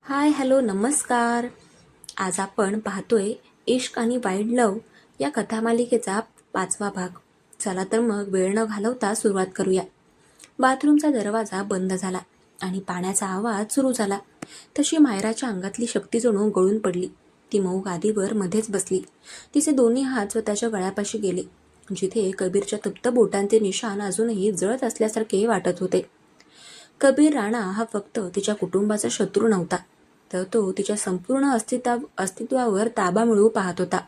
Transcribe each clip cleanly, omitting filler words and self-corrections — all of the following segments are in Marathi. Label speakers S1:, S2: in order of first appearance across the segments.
S1: हाय हॅलो नमस्कार. आज आपण पाहतोय इश्क आणि वाईल्ड लव या कथामालिकेचा 5वा भाग. चला तर मग वेळ न घालवता सुरुवात करूया. बाथरूमचा दरवाजा बंद झाला आणि पाण्याचा आवाज सुरू झाला. तशी मायराच्या अंगातली शक्ती जणू गळून पडली. ती मऊ गादीवर मध्येच बसली. तिचे दोन्ही हात स्वतःच्या गळ्यापाशी गेले, जिथे कबीरच्या तप्त बोटांचे निशाण अजूनही जळत असल्यासारखे वाटत होते. कबीर राणा हा फक्त तिच्या कुटुंबाचा शत्रू नव्हता, तर तो तिच्या संपूर्ण अस्तित्वावर ताबा मिळवू पाहत होता.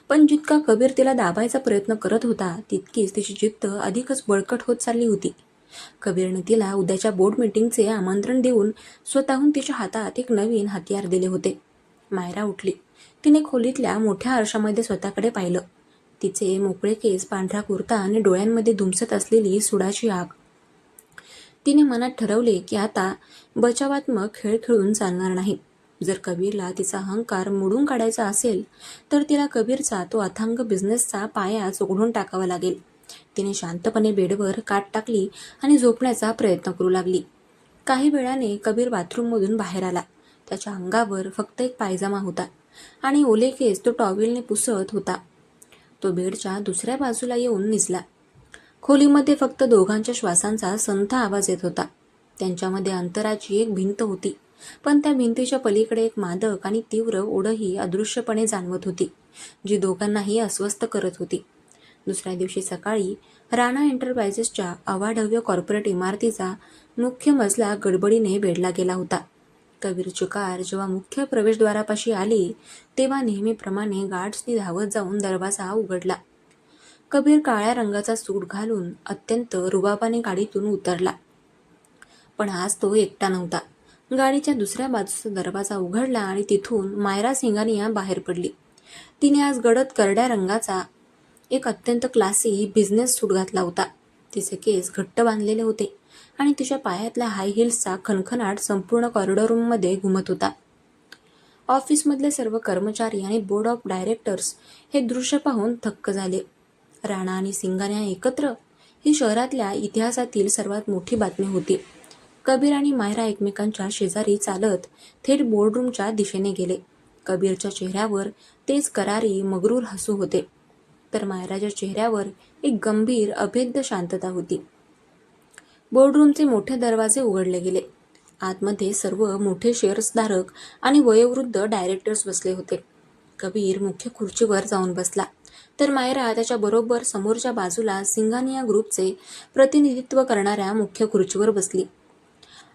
S1: पण जितका कबीर तिला दाबायचा प्रयत्न करत होता, तितकीच तिची जिद्द अधिकच बळकट होत चालली होती. कबीरने तिला उद्याच्या बोर्ड मीटिंगचे आमंत्रण देऊन स्वतःहून तिच्या हातात एक नवीन हतियार दिले होते. मायरा उठली. तिने खोलीतल्या मोठ्या आरशामध्ये स्वतःकडे पाहिलं. तिचे मोकळे केस, पांढरा कुर्ता आणि डोळ्यांमध्ये धुमसत असलेली सुडाची आग. तिने मनात ठरवले की आता बचावात्मक खेळ खेळून चालणार नाही. जर कबीरला तिचा अहंकार मोडून काढायचा असेल, तर तिला कबीरचा तो अथांग बिझनेसचा पाया उघडून टाकावा लागेल. तिने शांतपणे बेडवर काट टाकली आणि झोपण्याचा प्रयत्न करू लागली. काही वेळाने कबीर बाथरूममधून बाहेर आला. त्याच्या अंगावर फक्त एक पायजामा होता आणि ओले केस तो टॉवेलने पुसत होता. तो बेडच्या दुसऱ्या बाजूला येऊन निजला. खोलीमध्ये फक्त दोघांच्या श्वासांचा संथ आवाज येत होता. त्यांच्यामध्ये अंतराची एक भिंत होती, पण त्या भिंतीच्या पलीकडे एक मादक आणि तीव्र ओढही अदृश्यपणे जाणवत होती, जी दोघांनाही अस्वस्थ करत होती. दुसऱ्या दिवशी सकाळी राणा एंटरप्राइजेसच्या अवाढव्य कॉर्पोरेट इमारतीचा मुख्य मजला गडबडीने वेढला गेला होता. कबीरची कार जेव्हा मुख्य प्रवेशद्वारापाशी आली, तेव्हा नेहमीप्रमाणे गार्ड्सनी धावत जाऊन दरवाजा उघडला. कबीर काळ्या रंगाचा सूट घालून अत्यंत रुबाबाने गाडीतून उतरला. पण आज तो एकटा नव्हता. गाडीच्या दुसऱ्या बाजूचा दरवाजा उघडला आणि तिथून मायरा सिंघानिया बाहेर पडली. तिने आज गडद करड्या रंगाचा एक अत्यंत क्लासी बिझनेस सूट घातला होता. तिचे केस घट्ट बांधलेले होते आणि तिच्या पायातल्या हाय हिल्सचा खणखणाट संपूर्ण कॉरिडॉर रूममध्ये घुमत होता. ऑफिसमधले सर्व कर्मचारी आणि बोर्ड ऑफ डायरेक्टर्स हे दृश्य पाहून थक्क झाले. राणा आणि सिंघानिया एकत्र, ही शहरातल्या इतिहासातील सर्वात मोठी बातमी होती. कबीर आणि मायरा एकमेकांच्या शेजारी चालत थेट बोर्डरूमच्या दिशेने गेले. कबीरच्या चेहऱ्यावर तेच करारी मगरूर हसू होते, तर मायराच्या चेहऱ्यावर एक गंभीर अभेद्य शांतता होती. बोर्डरूमचे मोठे दरवाजे उघडले गेले. आतमध्ये सर्व मोठे शेअर्सधारक आणि वयोवृद्ध डायरेक्टर्स बसले होते. कबीर मुख्य खुर्चीवर जाऊन बसला, तर मायरा त्याच्या बरोबर समोरच्या बाजूला सिंघानिया ग्रुपचे प्रतिनिधित्व करणाऱ्या मुख्य खुर्चीवर बसली.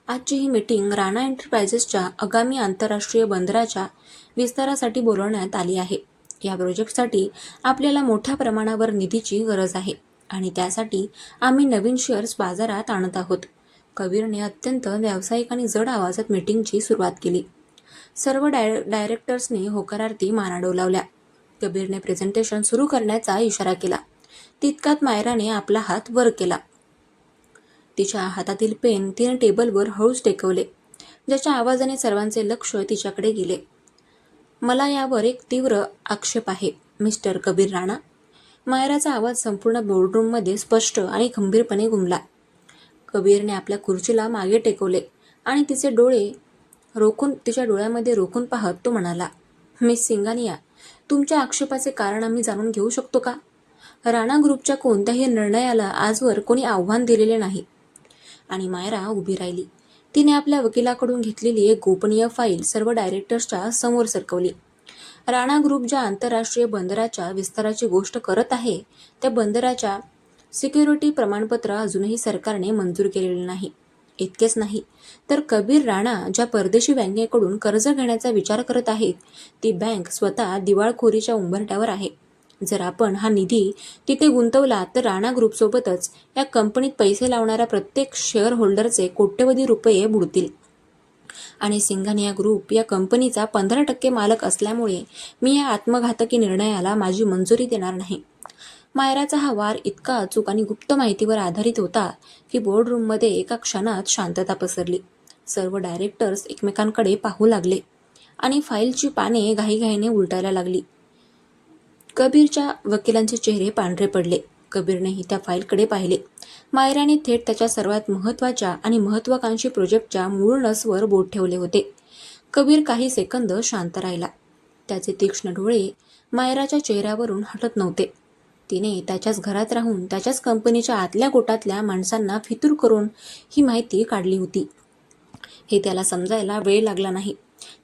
S1: आजची ही मीटिंग राणा एंटरप्राइजेसच्या आगामी आंतरराष्ट्रीय बंदराच्या विस्तारासाठी बोलवण्यात आली आहे. या प्रोजेक्टसाठी आपल्याला मोठ्या प्रमाणावर निधीची गरज आहे आणि त्यासाठी आम्ही नवीन शेअर्स बाजारात आणत आहोत. कबीरने अत्यंत व्यावसायिक आणि जड आवाजात मीटिंगची सुरुवात केली. सर्व डायरेक्टर्सने होकारार्थी माना डोलावल्या. कबीरने प्रेझेंटेशन सुरू करण्याचा इशारा केला. तितक्यात मायराने आपला हात वर केला. तिच्या हातातील पेन तिने टेबलवर हळूच टेकवले, ज्याच्या आवाजाने सर्वांचे लक्ष तिच्याकडे गेले. मला यावर एक तीव्र आक्षेप आहे, मिस्टर कबीर राणा. मायराचा आवाज संपूर्ण बोर्डरूममध्ये स्पष्ट आणि खंबीरपणे घुमला. कबीरने आपल्या खुर्चीला मागे टेकवले आणि तिच्या डोळ्यामध्ये रोखून पाहत तो म्हणाला, मिस सिंघानिया, तुमच्या आक्षेपाचे कारण आम्ही जाणून घेऊ शकतो का? राणा ग्रुपच्या कोणत्याही निर्णयाला आजवर कोणी आव्हान दिलेले नाही. आणि मायरा उभी राहिली. तिने आपल्या वकिलाकडून घेतलेली एक गोपनीय फाईल सर्व डायरेक्टर्सच्या समोर सरकवली. राणा ग्रुप ज्या आंतरराष्ट्रीय बंदराच्या विस्ताराची गोष्ट करत आहे, त्या बंदराच्या सिक्युरिटी प्रमाणपत्र अजूनही सरकारने मंजूर केलेले नाही. इतकेच नाही, तर कबीर राणा ज्या परदेशी बँकेकडून कर्ज घेण्याचा विचार करत आहेत, ती बँक स्वतः दिवाळखोरीच्या उंबरठ्यावर आहे. जर आपण हा निधी तिथे गुंतवला, तर राणा ग्रुपसोबतच या कंपनीत पैसे लावणाऱ्या प्रत्येक शेअर होल्डरचे कोट्यवधी रुपये बुडतील. आणि सिंघानिया ग्रुप या कंपनीचा 15% मालक असल्यामुळे मी या आत्मघातकी निर्णयाला माझी मंजुरी देणार नाही. मायराचा हा वार इतका अचूक आणि गुप्त माहितीवर आधारित होता की बोर्डरूममध्ये एका क्षणात शांतता पसरली. सर्व डायरेक्टर्स एकमेकांकडे पाहू लागले आणि फाईलची पाने घाईघाईने उलटायला लागली. कबीरच्या वकिलांचे चेहरे पांढरे पडले. कबीरनेही त्या फाईलकडे पाहिले. मायराने थेट त्याच्या सर्वात महत्त्वाच्या आणि महत्त्वाकांक्षी प्रोजेक्टच्या मूळ नसवर बोट ठेवले होते. कबीर काही सेकंद शांत राहिला. त्याचे तीक्ष्ण डोळे मायराच्या चेहऱ्यावरून हटत नव्हते. तिने त्याच्याच घरात राहून त्याच्याच कंपनीच्या आतल्या गोटातल्या माणसांना फितूर करून ही माहिती काढली होती. हे त्याला समजायला वेळ लागला नाही.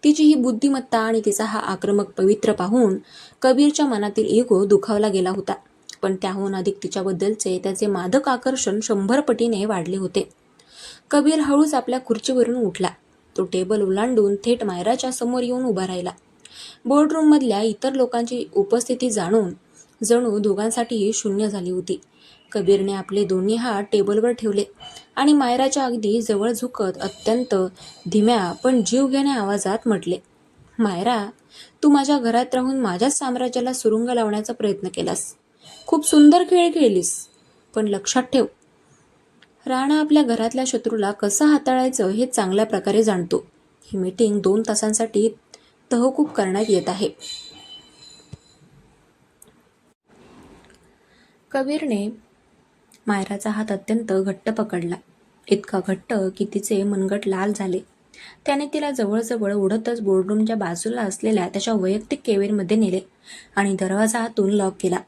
S1: तिची ही बुद्धिमत्ता आणि तिचा हा आक्रमक पवित्र पाहून कबीरच्या मनातील इगो दुखावला गेला होता. पण त्याहून अधिक तिच्याबद्दलचे त्याचे मादक आकर्षण 100 पटीने वाढले होते. कबीर हळूच आपल्या खुर्चीवरून उठला. तो टेबल ओलांडून थेट मायराच्या समोर येऊन उभा राहिला. बोर्डरूममधल्या इतर लोकांची उपस्थिती जाणून जणू दोघांसाठीही शून्य झाली होती. कबीरने आपले दोन्ही हात टेबलवर ठेवले आणि मायराच्या अगदी जवळ झुकत अत्यंत धीम्या पण जीवघेण्या आवाजात म्हटले, मायरा, तू माझ्या घरात राहून माझ्याच साम्राज्याला सुरुंग लावण्याचा प्रयत्न केलास. खूप सुंदर खेळ खेळलीस. पण लक्षात ठेव, राणा आपल्या घरातल्या शत्रूला कसं हाताळायचं हे चांगल्या प्रकारे जाणतो. ही मीटिंग 2 तासांसाठी तहकूब करण्यात येत आहे. कबीरने मायराचा हात अत्यंत घट्ट पकडला. इतका घट्ट की तिचे मनगट लाल झाले. त्याने तिला जवळजवळ ओढतच बोर्डरूमच्या बाजूला असलेल्या त्याच्या वैयक्तिक केबिनमध्ये नेले आणि दरवाजा आतून लॉक केला.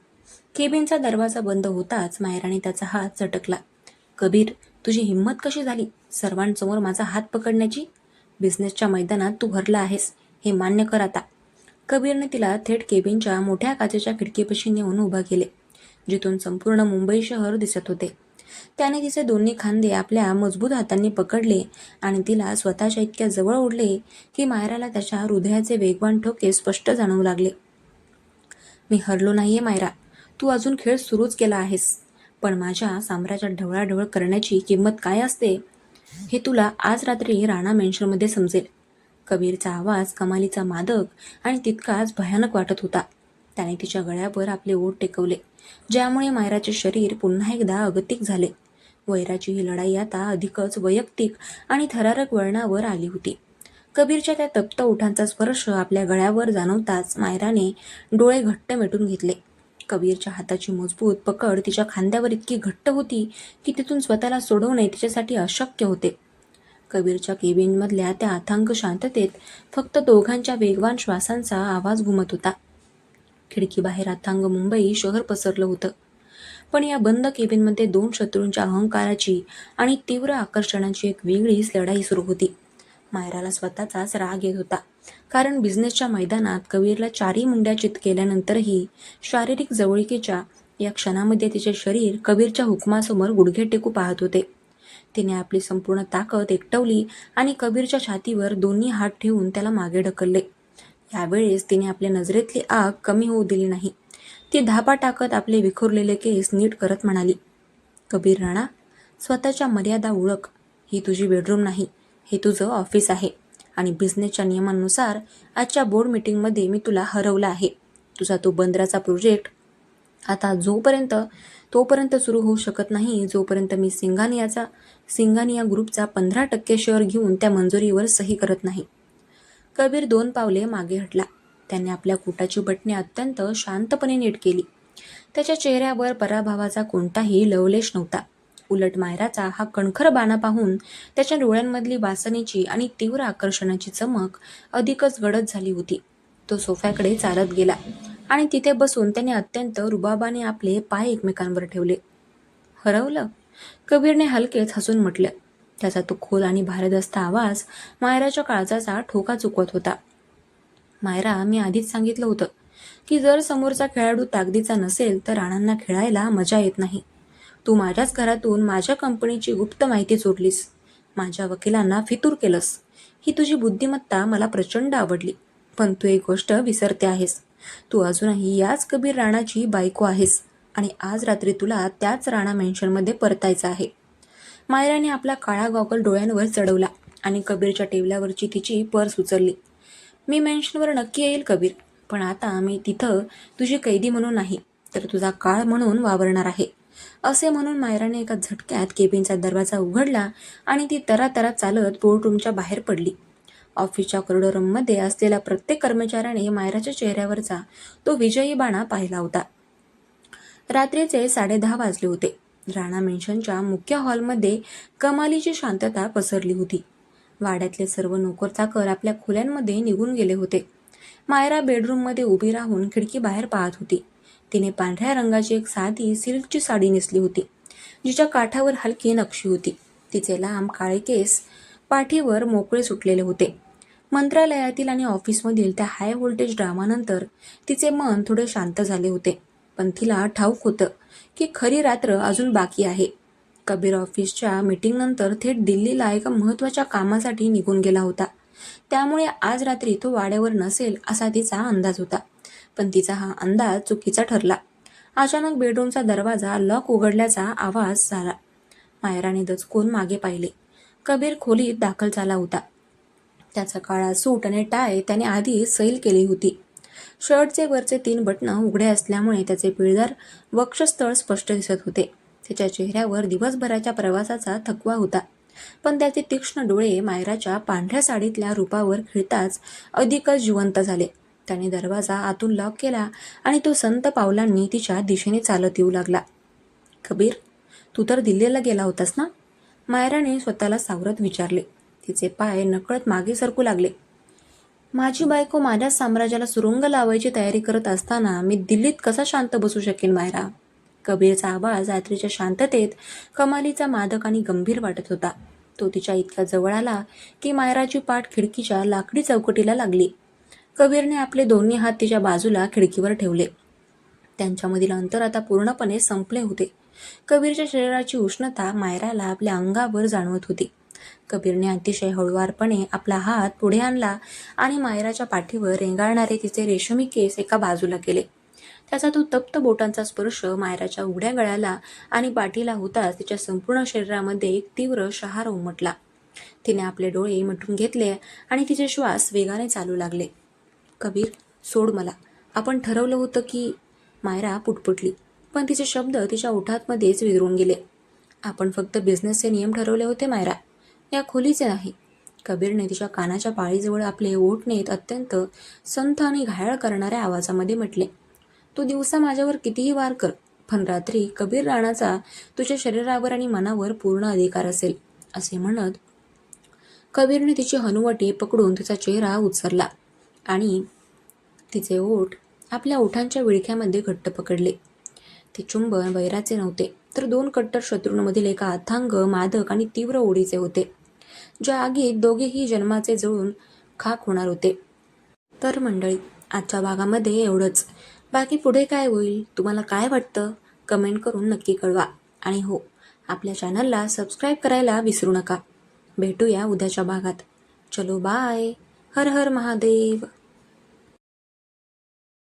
S1: केबिनचा दरवाजा बंद होताच मायराने त्याचा हात झटकला. कबीर, तुझी हिंमत कशी झाली सर्वांसमोर माझा हात पकडण्याची? बिझनेसच्या मैदानात तू हरला आहेस, हे मान्य कर आता. कबीरने तिला थेट केबिनच्या मोठ्या काचेच्या खिडकीपाशी नेऊन उभा केले, जिथून संपूर्ण मुंबई शहर दिसत होते. त्याने तिचे दोन्ही खांदे आपल्या मजबूत हातांनी पकडले आणि तिला स्वतःच्या इतक्या जवळ ओढले की मायराला त्याच्या हृदयाचे वेगवान ठोके स्पष्ट जाणवू लागले. मी हरलो नाहीये मायरा, तू अजून खेळ सुरूच केला आहेस. पण माझ्या साम्राज्यात ढवळाढवळ करण्याची किंमत काय असते हे तुला आज रात्री राणा मेन्शनमध्ये समजेल. कबीरचा आवाज कमालीचा मादक आणि तितकाच भयानक वाटत होता. त्याने तिच्या गळ्यावर आपले ओठ टेकवले, ज्यामुळे मायराचे शरीर पुन्हा एकदा अगतिक झाले. वैराची ही लढाई आता अधिकच वैयक्तिक आणि थरारक वळणावर आली होती. कबीरच्या त्या तप्त ओठांचा स्पर्श आपल्या गळ्यावर जाणवताच मायराने डोळे घट्ट मिटून घेतले. कबीरच्या हाताची मजबूत पकड तिच्या खांद्यावर इतकी घट्ट होती की तिथून स्वतःला सोडवणे तिच्यासाठी अशक्य होते. कबीरच्या केबिनमधल्या त्या अथांग शांततेत फक्त दोघांच्या वेगवान श्वासांचा आवाज घुमत होता. खिडकीबाहेर अथांग मुंबई शहर पसरलं होतं. पण या बंद केबिनमध्ये 2 शत्रूंच्या अहंकाराची आणि तीव्र आकर्षणाची एक वेगळीच लढाई सुरू होती. मायराला स्वतःचाच राग येत होता, कारण बिझनेसच्या मैदानात कबीरला 4ही मुंड्या चित केल्यानंतरही शारीरिक जवळीकीच्या या क्षणामध्ये तिचे शरीर कबीरच्या हुकमासमोर गुडघे टेकू पाहत होते. तिने आपली संपूर्ण ताकद एकवटली आणि कबीरच्या छातीवर दोन्ही हात ठेवून त्याला मागे ढकलले. यावेळेस तिने आपल्या नजरेतली आग कमी होऊ दिली नाही. ती धापा टाकत आपले विखुरलेले केस नीट करत म्हणाली, कबीर राणा, स्वतःच्या मर्यादा ओळख. ही तुझी बेडरूम नाही, हे तुझं ऑफिस आहे आणि बिझनेसच्या नियमांनुसार आजच्या बोर्ड मीटिंगमध्ये मी तुला हरवलं आहे. तुझा तो बंदराचा प्रोजेक्ट आता तोपर्यंत सुरू होऊ शकत नाही जोपर्यंत मी सिंगानिया ग्रुपचा 15% शेअर घेऊन त्या मंजुरीवर सही करत नाही. कबीर 2 पावले मागे हटला. त्याने आपल्या कोटाची बटणे अत्यंत शांतपणे नीट केली. त्याच्या चेहऱ्यावर पराभवाचा कोणताही लवलेश नव्हता. उलट मायराचा हा कणखर बाणा पाहून त्याच्या डोळ्यांमधली वासनेची आणि तीव्र आकर्षणाची चमक अधिकच गडद झाली होती. तो सोफ्याकडे चालत गेला आणि तिथे बसून त्याने अत्यंत रुबाबाने आपले पाय एकमेकांवर ठेवले. हरवलं? कबीरने हलकेच हसून म्हटलं. त्याचा तो खोल आणि भारदस्त आवाज मायराच्या काळजाचा ठोका चुकवत होता. मायरा, मी आधीच सांगितलं होतं की जर समोरचा खेळाडू ताकदीचा नसेल तर राणांना खेळायला मजा येत नाही. तू माझ्याच घरातून माझ्या कंपनीची गुप्त माहिती चोरलीस. माझ्या वकिलांना फितूर केलंस. ही तुझी बुद्धिमत्ता मला प्रचंड आवडली. पण तू एक गोष्ट विसरते आहेस. तू अजूनही याच कबीर राणाची बायको आहेस आणि आज रात्री तुला त्याच राणा मेन्शनमध्ये परतायचं आहे. मायराने आपला काळा गॉगल डोळ्यांवर चढवला आणि कबीरच्या टेबलावरची तिची पर्स उचलली. मी मेन्शनवर नक्की येईल कबीर, पण आता मी तिथं तुझी कैदी म्हणून नाही तर तुझा काळ म्हणून वावरणार आहे. असे म्हणून मायराने एका झटक्यात केबिनचा दरवाजा उघडला आणि ती तरातरा चालत बोर्डरूमच्या बाहेर पडली. ऑफिसच्या कॉरिडॉरमध्ये असलेल्या प्रत्येक कर्मचाऱ्याने मायराच्या चेहऱ्यावरचा तो विजयी बाणा पाहिला होता. रात्रीचे 10:30 वाजले होते. राणा मेन्शनच्या मुख्य हॉलमध्ये कमालीची शांतता पसरली होती. वाड्यातले सर्व नोकरचाकर आपल्या खोल्यांमध्ये निघून गेले होते. मायरा बेडरूममध्ये उभी राहून खिडकी बाहेर पाहत होती. तिने पांढऱ्या रंगाची एक साधी सिल्कची साडी नेसली होती, जिच्या काठावर हलकी नक्षी होती. तिचे लांब काळे केस पाठीवर मोकळे सुटलेले होते. मंत्रालयातील आणि ऑफिसमधील त्या हाय व्होल्टेज ड्रामानंतर तिचे मन थोडे शांत झाले होते. पण तिला ठाऊक होतं की खरी रात्र अजून बाकी आहे. कबीर ऑफिसच्या मीटिंगनंतर थेट दिल्लीला एका महत्त्वाच्या कामासाठी निघून गेला होता. त्यामुळे आज रात्री तो वाड्यावर नसेल असा तिचा अंदाज होता. पण तिचा हा अंदाज चुकीचा ठरला. अचानक बेडरूमचा दरवाजा लॉक उघडल्याचा आवाज झाला. मायराने दचकून मागे पाहिले. कबीर खोलीत दाखल झाला होता. त्याचा काळा सूट आणि टाय त्याने आधी सैल केली होती. शर्टचे वरचे 3 बटणं उघडे असल्यामुळे त्याचे पिळदार वक्षस्थळ स्पष्ट दिसत होते. त्याच्या चेहऱ्यावर दिवसभराच्या प्रवासाचा थकवा होता. पण त्याचे तीक्ष्ण डोळे मायराच्या पांढऱ्या साडीतल्या रूपावर खिळताच अधिकच जिवंत झाले. त्याने दरवाजा आतून लॉक केला आणि तो संत पावलांनी तिच्या दिशेने चालत येऊ लागला. कबीर, तू तर दिल्लीला गेला होतास ना? मायराने स्वतःला सावरत विचारले. तिचे पाय नकळत मागे सरकू लागले. माझी बायको माझ्या साम्राज्याला सुरुंग लावायची तयारी करत असताना मी दिल्लीत कसा शांत बसू शकेन मायरा? कबीरचा आवाज रात्रीच्या शांततेत कमालीचा मादक आणि गंभीर वाटत होता. तो तिच्या इतक्या जवळ आला की मायराची पाठ खिडकीच्या लाकडी चौकटीला लागली. कबीरने आपले दोन्ही हात तिच्या बाजूला खिडकीवर ठेवले. त्यांच्यामधील अंतर आता पूर्णपणे संपले होते. कबीरच्या शरीराची उष्णता मायराला आपल्या अंगावर जाणवत होती. कबीरने अतिशय हळुवारपणे आपला हात पुढे आणला आणि मायराच्या पाठीवर रेंगाळणारे तिचे रेशमी केस एका बाजूला केले. त्याचा तो तप्त बोटांचा स्पर्श मायराच्या उघड्या गळ्याला आणि पाठीला होताच तिच्या संपूर्ण शरीरामध्ये एक तीव्र शहार उमटला. तिने आपले डोळे मिटून घेतले आणि तिचे श्वास वेगाने चालू लागले. कबीर, सोड मला. आपण ठरवलं होतं की... मायरा पुटपुटली, पण तिचे शब्द तिच्या ओठांमध्येच विरून गेले. आपण फक्त बिझनेसचे नियम ठरवले होते मायरा, या खोलीचे नाही. कबीरने तिच्या कानाच्या पाळीजवळ आपले ओठ नेत अत्यंत संथ आणि घायाळ करणाऱ्या आवाजामध्ये म्हटले. तू दिवसा माझ्यावर कितीही वार कर, पण रात्री कबीर राणाचा तुझ्या शरीरावर आणि मनावर पूर्ण अधिकार असेल. असे म्हणत कबीरने तिची हनुवटी पकडून तिचा चेहरा उचलला आणि तिचे ओठ आपल्या ओठांच्या विळख्यामध्ये घट्ट पकडले. ते चुंबन वैराचे नव्हते, तर 2 कट्टर शत्रूंमधील एका अथांग, मादक आणि तीव्र ओढीचे होते, ज्या आगीत दोघेही जन्माचे जळून खाक होणार होते. तर मंडळी, आजच्या भागामध्ये एवढंच. बाकी पुढे काय होईल, तुम्हाला काय वाटतं, कमेंट करून नक्की कळवा. आणि हो, आपल्या चॅनलला सबस्क्राईब करायला विसरू नका. भेटूया उद्याच्या भागात. चलो बाय. हर हर महादेव.